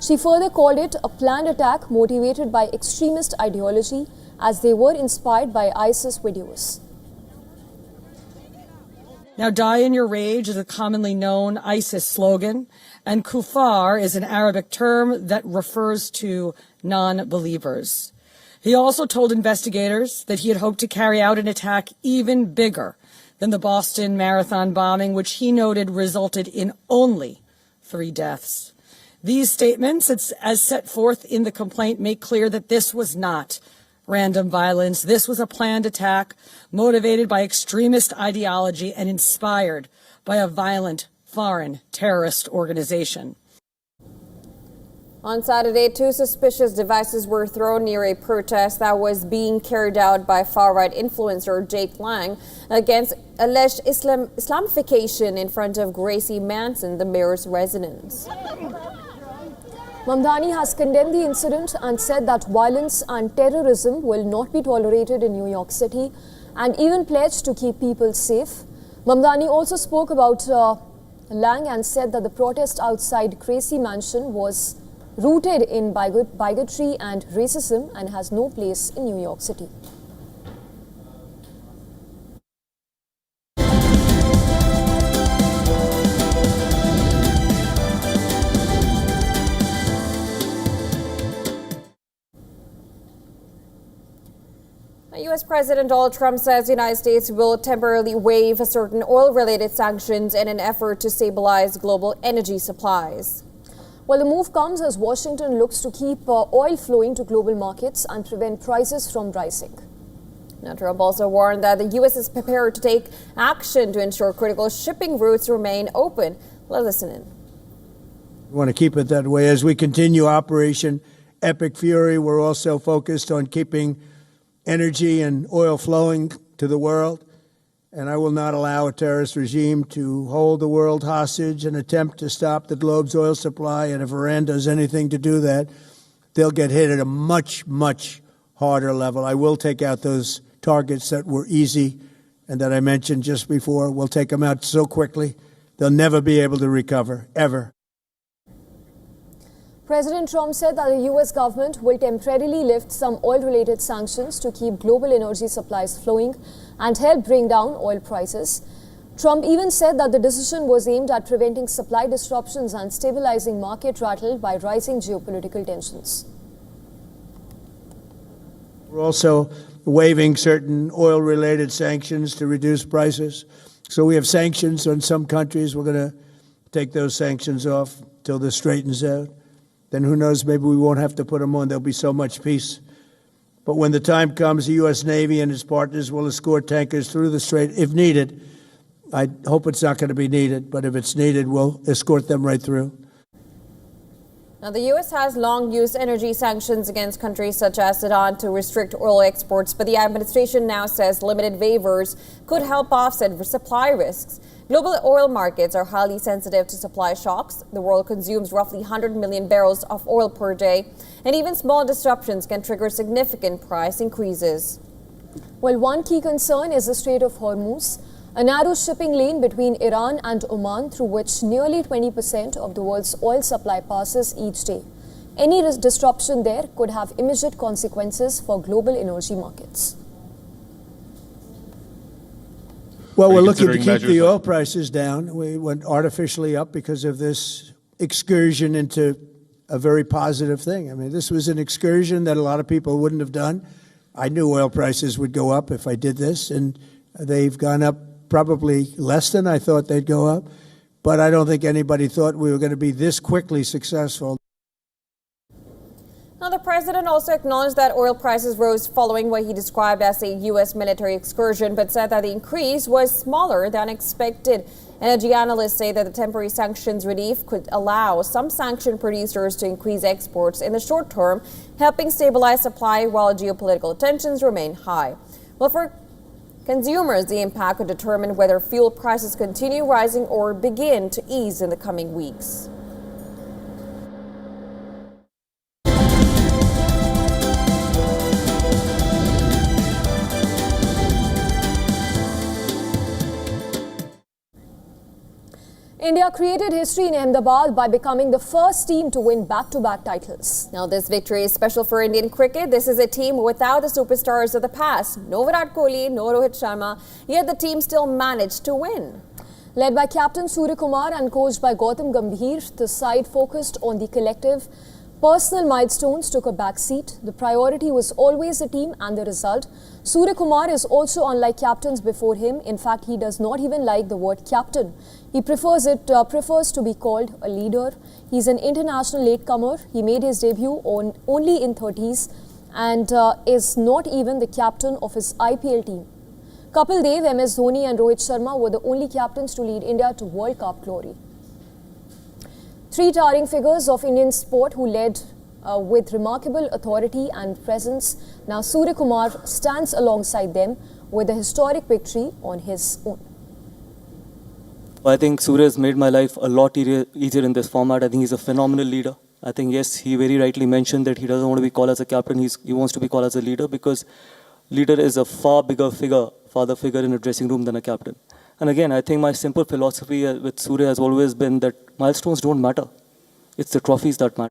She further called it a planned attack motivated by extremist ideology, as they were inspired by ISIS videos. Now, die in your rage is a commonly known ISIS slogan, and kufar is an Arabic term that refers to non-believers. He also told investigators that he had hoped to carry out an attack even bigger than the Boston Marathon bombing, which he noted resulted in only 3 deaths. These statements, as set forth in the complaint, make clear that this was not random violence. This was a planned attack motivated by extremist ideology and inspired by a violent foreign terrorist organization. On Saturday, 2 suspicious devices were thrown near a protest that was being carried out by far-right influencer Jake Lang against alleged Islamification in front of Gracie Manson, the mayor's residence. Mamdani has condemned the incident and said that violence and terrorism will not be tolerated in New York City and even pledged to keep people safe. Mamdani also spoke about Lang and said that the protest outside Gracie Mansion was rooted in bigotry and racism and has no place in New York City. U.S. President Donald Trump says the United States will temporarily waive certain oil-related sanctions in an effort to stabilize global energy supplies. Well, the move comes as Washington looks to keep oil flowing to global markets and prevent prices from rising. Now, Trump also warned that the U.S. is prepared to take action to ensure critical shipping routes remain open. Let's listen in. We want to keep it that way. As we continue Operation Epic Fury, we're also focused on keeping energy and oil flowing to the world. And I will not allow a terrorist regime to hold the world hostage and attempt to stop the globe's oil supply. And if Iran does anything to do that, they'll get hit at a much, much harder level. I will take out those targets that were easy and that I mentioned just before. We'll take them out so quickly, they'll never be able to recover, ever. President Trump said that the U.S. government will temporarily lift some oil-related sanctions to keep global energy supplies flowing and help bring down oil prices. Trump even said that the decision was aimed at preventing supply disruptions and stabilizing market rattle by rising geopolitical tensions. We're also waiving certain oil-related sanctions to reduce prices. So we have sanctions on some countries. We're going to take those sanctions off till this straightens out. Then who knows, maybe we won't have to put them on. There'll be so much peace. But when the time comes, the U.S. Navy and its partners will escort tankers through the strait if needed. I hope it's not going to be needed, but if it's needed, we'll escort them right through. Now, the U.S. has long used energy sanctions against countries such as Iran to restrict oil exports, but the administration now says limited waivers could help offset supply risks. Global oil markets are highly sensitive to supply shocks. The world consumes roughly 100 million barrels of oil per day, and even small disruptions can trigger significant price increases. Well, one key concern is the Strait of Hormuz, a narrow shipping lane between Iran and Oman through which nearly 20% of the world's oil supply passes each day. Any disruption there could have immediate consequences for global energy markets. Well, we're looking to keep the oil prices down. We went artificially up because of this excursion into a very positive thing. I mean, this was an excursion that a lot of people wouldn't have done. I knew oil prices would go up if I did this, and they've gone up probably less than I thought they'd go up. But I don't think anybody thought we were going to be this quickly successful. Now, the president also acknowledged that oil prices rose following what he described as a U.S. military excursion, but said that the increase was smaller than expected. Energy analysts say that the temporary sanctions relief could allow some sanctioned producers to increase exports in the short term, helping stabilize supply while geopolitical tensions remain high. Well, for consumers, the impact could determine whether fuel prices continue rising or begin to ease in the coming weeks. India created history in Ahmedabad by becoming the first team to win back-to-back titles. Now, this victory is special for Indian cricket. This is a team without the superstars of the past. No Virat Kohli, no Rohit Sharma, yet the team still managed to win. Led by captain Surya Kumar and coached by Gautam Gambhir, the side focused on the collective Personal milestones took a back seat. The priority was always the team and the result. Surya Kumar is also unlike captains before him. In fact, he does not even like the word captain. He prefers to be called a leader. He's an international latecomer. He made his debut only in 30s and is not even the captain of his IPL team. Kapil Dev, MS Dhoni and Rohit Sharma were the only captains to lead India to World Cup glory. Three towering figures of Indian sport who led with remarkable authority and presence. Now Surya Kumar stands alongside them with a historic victory on his own. I think Surya has made my life a lot easier in this format. I think he's a phenomenal leader. I think, yes, he very rightly mentioned that he doesn't want to be called as a captain. He wants to be called as a leader because leader is a far bigger father figure in a dressing room than a captain. And again, I think my simple philosophy with Surya has always been that milestones don't matter. It's the trophies that matter.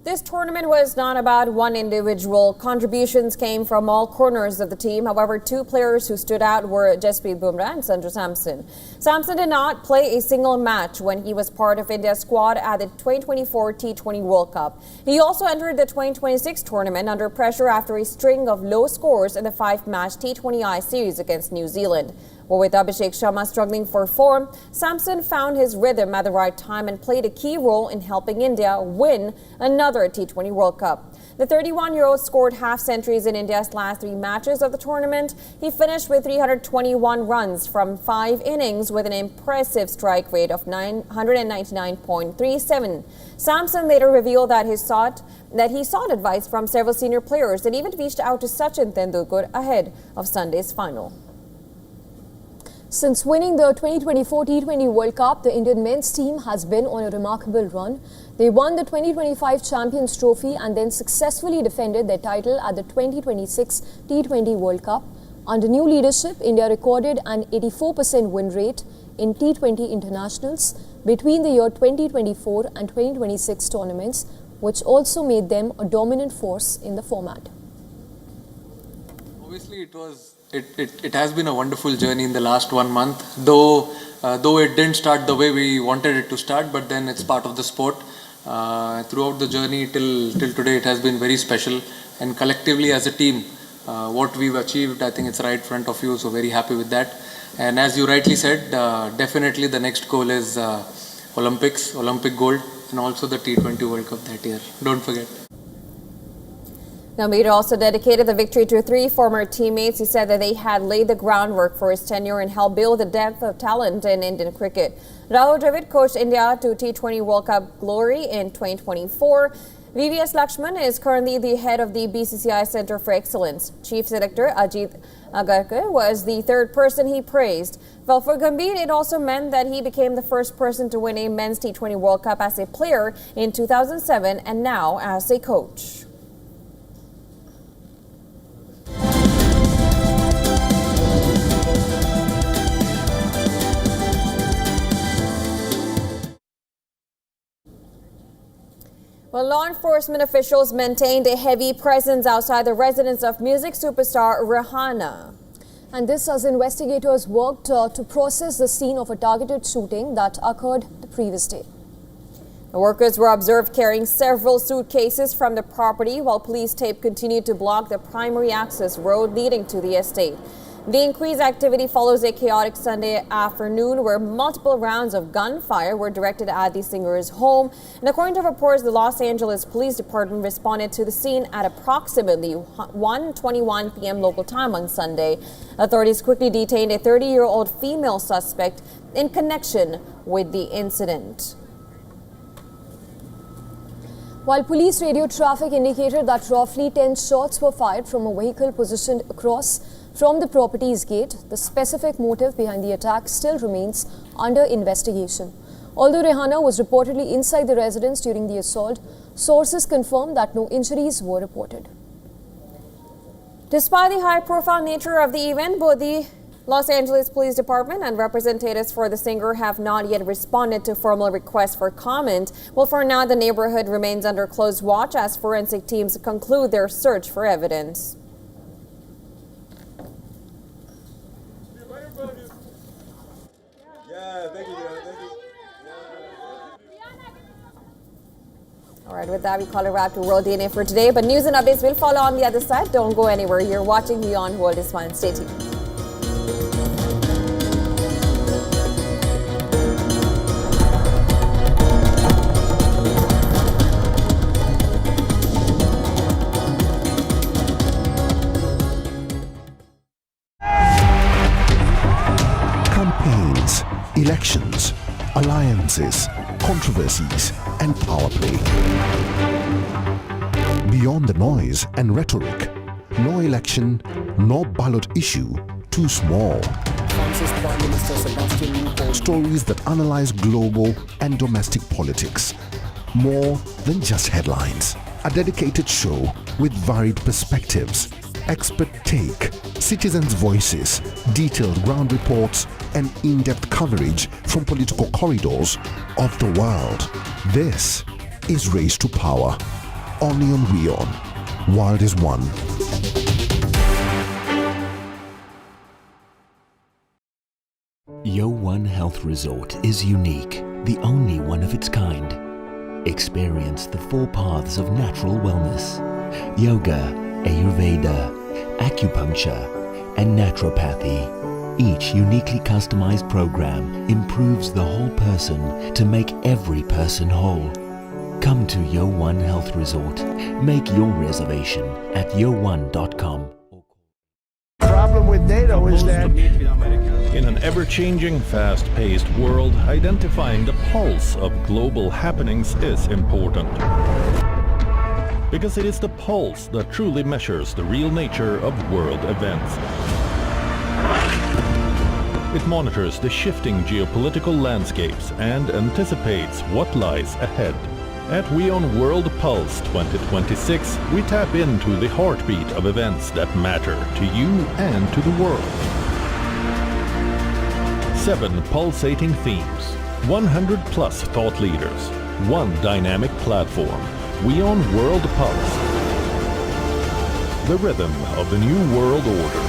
This tournament was not about one individual. Contributions came from all corners of the team. However, two players who stood out were Jasprit Bumrah and Sanju Samson. Samson did not play a single match when he was part of India's squad at the 2024 T20 World Cup. He also entered the 2026 tournament under pressure after a string of low scores in the 5-match T20I series against New Zealand. Well, with Abhishek Sharma struggling for form, Samson found his rhythm at the right time and played a key role in helping India win another T20 World Cup. The 31-year-old scored half-centuries in India's last 3 matches of the tournament. He finished with 321 runs from 5 innings with an impressive strike rate of 199.37. Samson later revealed that he sought advice from several senior players and even reached out to Sachin Tendulkar ahead of Sunday's final. Since winning the 2024 T20 World Cup, the Indian men's team has been on a remarkable run. They won the 2025 Champions Trophy and then successfully defended their title at the 2026 T20 World Cup. Under new leadership, India recorded an 84% win rate in T20 internationals between the year 2024 and 2026 tournaments, which also made them a dominant force in the format. Obviously, it has been a wonderful journey in the last 1 month, though it didn't start the way we wanted it to start, but then it's part of the sport. Throughout the journey till today, it has been very special, and collectively as a team, what we've achieved, I think it's right in front of you, so very happy with that. And as you rightly said, definitely the next goal is Olympic gold, and also the T20 World Cup that year. Don't forget. Now, Mead also dedicated the victory to 3 former teammates. He said that they had laid the groundwork for his tenure and helped build the depth of talent in Indian cricket. Rahul Dravid coached India to T20 World Cup glory in 2024. VVS Lakshman is currently the head of the BCCI Center for Excellence. Chief Selector Ajit Agarkar was the 3rd person he praised. Well, for Gambhir, it also meant that he became the first person to win a men's T20 World Cup as a player in 2007 and now as a coach. Well, law enforcement officials maintained a heavy presence outside the residence of music superstar Rihanna. And this as investigators worked to process the scene of a targeted shooting that occurred the previous day. The workers were observed carrying several suitcases from the property while police tape continued to block the primary access road leading to the estate. The increased activity follows a chaotic Sunday afternoon where multiple rounds of gunfire were directed at the singer's home. And according to reports, the Los Angeles Police Department responded to the scene at approximately 1:21 p.m. local time on Sunday. Authorities quickly detained a 30-year-old female suspect in connection with the incident. While police radio traffic indicated that roughly 10 shots were fired from a vehicle positioned across from the property's gate, the specific motive behind the attack still remains under investigation. Although Rihanna was reportedly inside the residence during the assault, sources confirmed that no injuries were reported. Despite the high-profile nature of the event, both the Los Angeles Police Department and representatives for the singer have not yet responded to formal requests for comment. Well, for now, the neighborhood remains under close watch as forensic teams conclude their search for evidence. right, with that, we call a wrap to World DNA for today. But news and updates will follow on the other side. Don't go anywhere. You're watching WION The World is One. Stay tuned. Campaigns, elections, alliances, controversies, and power play. Beyond the noise and rhetoric, no election, no ballot issue too small. Stories that analyze global and domestic politics. More than just headlines. A dedicated show with varied perspectives, expert take, citizens' voices, detailed ground reports, and in-depth coverage from political corridors of the world. This is Race to Power. Only on WION. World is One. WION Health Resort is unique, the only one of its kind. Experience the 4 paths of natural wellness: yoga, Ayurveda, acupuncture, and naturopathy. Each uniquely customized program improves the whole person to make every person whole. Come to WION Health Resort. Make your reservation at yowon.com. Problem with NATO is that In an ever-changing, fast-paced world, identifying the pulse of global happenings is important. Because it is the pulse that truly measures the real nature of world events. It monitors the shifting geopolitical landscapes and anticipates what lies ahead. At WION World Pulse 2026, we tap into the heartbeat of events that matter to you and to the world. 7 pulsating themes, 100 plus thought leaders, 1 dynamic platform, WION World Pulse. The rhythm of the new world order.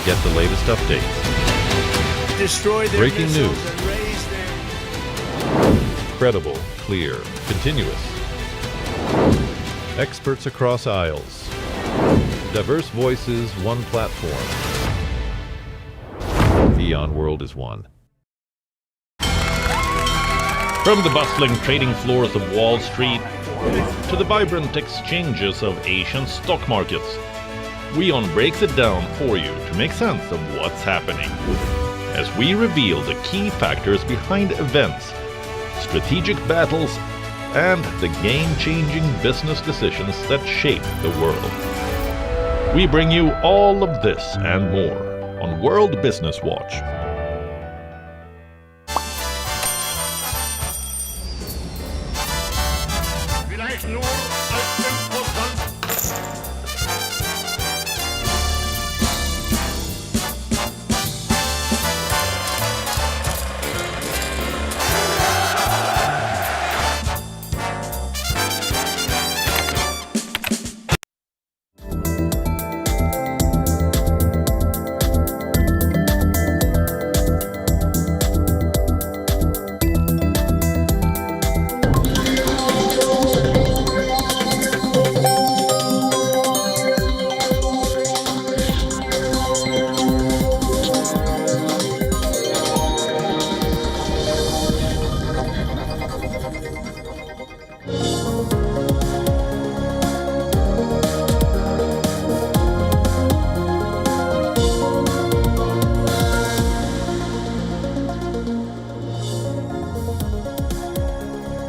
Get the latest updates. destroy their Breaking missiles news. and raise their... Credible, clear, continuous. Experts across aisles. Diverse voices, one platform. WION World is One. From the bustling trading floors of Wall Street to the vibrant exchanges of Asian stock markets, WION breaks it down for you to make sense of what's happening. As we reveal the key factors behind events, strategic battles, and the game-changing business decisions that shape the world. We bring you all of this and more on World Business Watch. Vielleicht nur als imposant.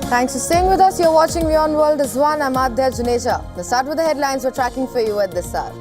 Thanks for staying with us. You're watching WION World is One. I'm Adya Juneja. Let's start with the headlines we're tracking for you at this hour.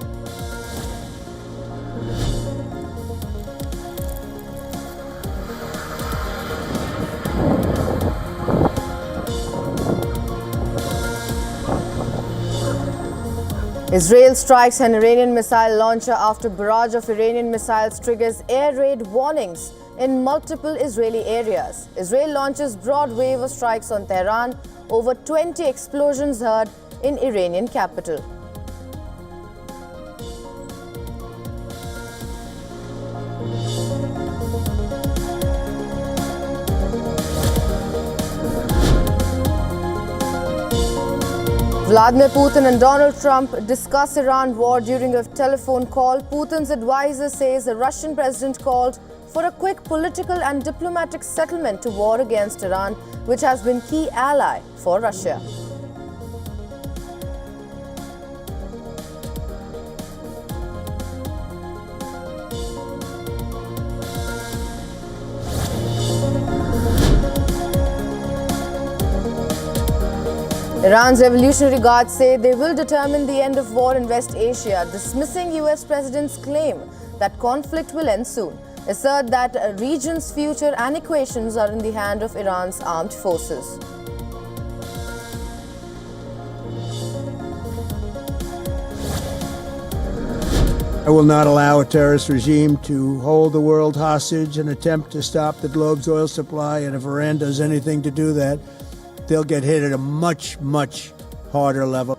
Israel strikes an Iranian missile launcher after barrage of Iranian missiles triggers air raid warnings in multiple Israeli areas. Israel launches broad wave of strikes on Tehran, over 20 explosions heard in Iranian capital. Vladimir Putin and Donald Trump discuss Iran war during a telephone call. Putin's advisor says the Russian president called for a quick political and diplomatic settlement to war against Iran, which has been key ally for Russia. Iran's Revolutionary Guard say they will determine the end of war in West Asia, dismissing US President's claim that conflict will end soon. Assert that a region's future and equations are in the hand of Iran's armed forces. I will not allow a terrorist regime to hold the world hostage and attempt to stop the globe's oil supply, and if Iran does anything to do that, they'll get hit at a much, much harder level.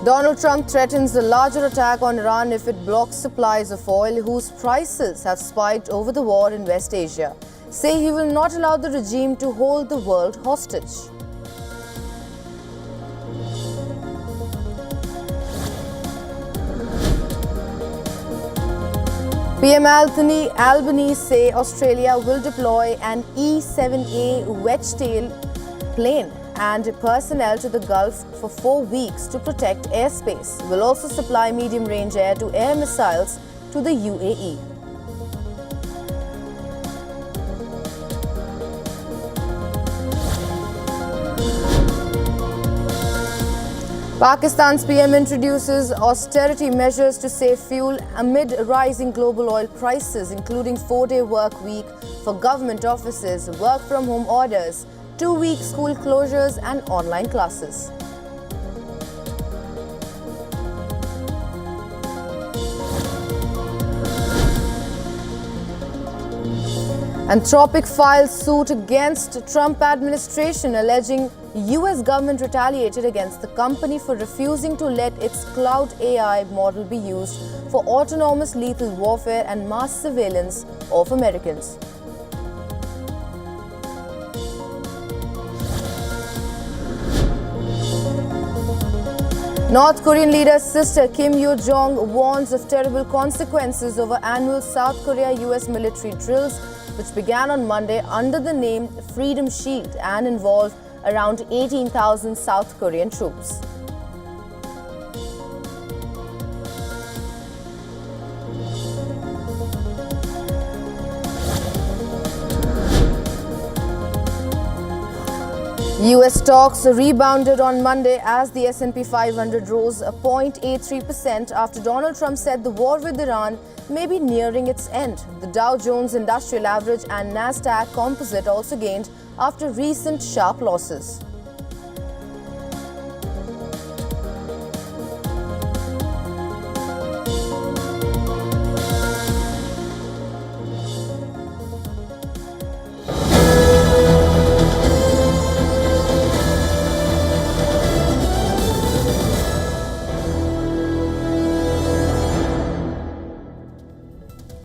Donald Trump threatens a larger attack on Iran if it blocks supplies of oil, whose prices have spiked over the war in West Asia. Say he will not allow the regime to hold the world hostage. PM Anthony Albanese say Australia will deploy an E-7A wedge-tail plane and personnel to the Gulf for 4 weeks to protect airspace. Will also supply medium-range air-to-air missiles to the UAE. Pakistan's PM introduces austerity measures to save fuel amid rising global oil prices, including 4-day work week for government offices, work-from-home orders, 2-week school closures and online classes. Anthropic files suit against Trump administration, alleging US government retaliated against the company for refusing to let its cloud AI model be used for autonomous lethal warfare and mass surveillance of Americans. North Korean leader's sister Kim Yo-jong warns of terrible consequences over annual South Korea-US military drills, which began on Monday under the name Freedom Shield and involved around 18,000 South Korean troops. US stocks rebounded on Monday as the S&P 500 rose 0.83% after Donald Trump said the war with Iran may be nearing its end. The Dow Jones Industrial Average and Nasdaq Composite also gained after recent sharp losses.